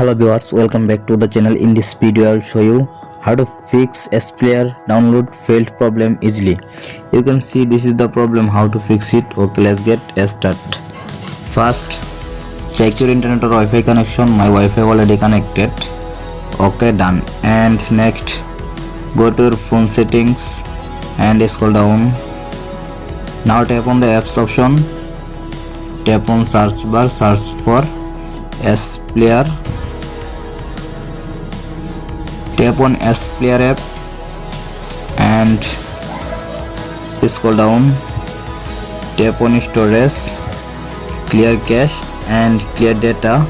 Hello viewers, welcome back to the channel. In this video I'll show you how to fix SPlayer download failed problem easily. You can see this is the problem, how to fix it. Okay, let's get started. First, check your internet or Wi-Fi connection. My Wi-Fi already connected. Okay, done. And next, go to your phone settings and scroll down. Now tap on the apps option. Tap on search bar, search for SPlayer. Tap on SPlayer app and scroll down. Tap on storage, clear cache and clear data,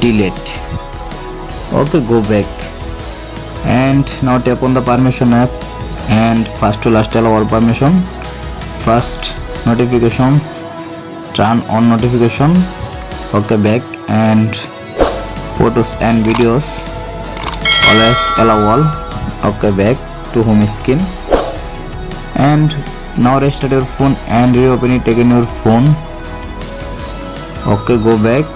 delete. Okay, go back and now tap on the permission app and first to last allow all permission. First, notifications, turn on notification. Okay, back and photos and videos, always allow all. Okay, back to home screen and now restart your phone and reopen it again your phone. Okay, go back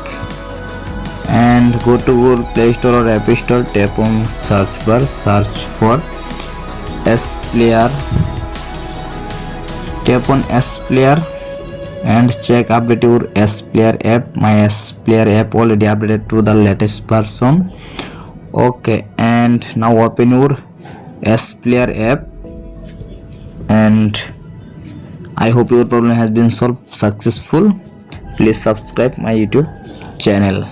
and go to Google Play Store or App Store. Tap on search bar, search for SPlayer. Tap on SPlayer and check update your SPlayer app. My SPlayer app already updated to the latest version. Okay, and now open your SPlayer app and I hope your problem has been solved successful. Please subscribe my YouTube channel.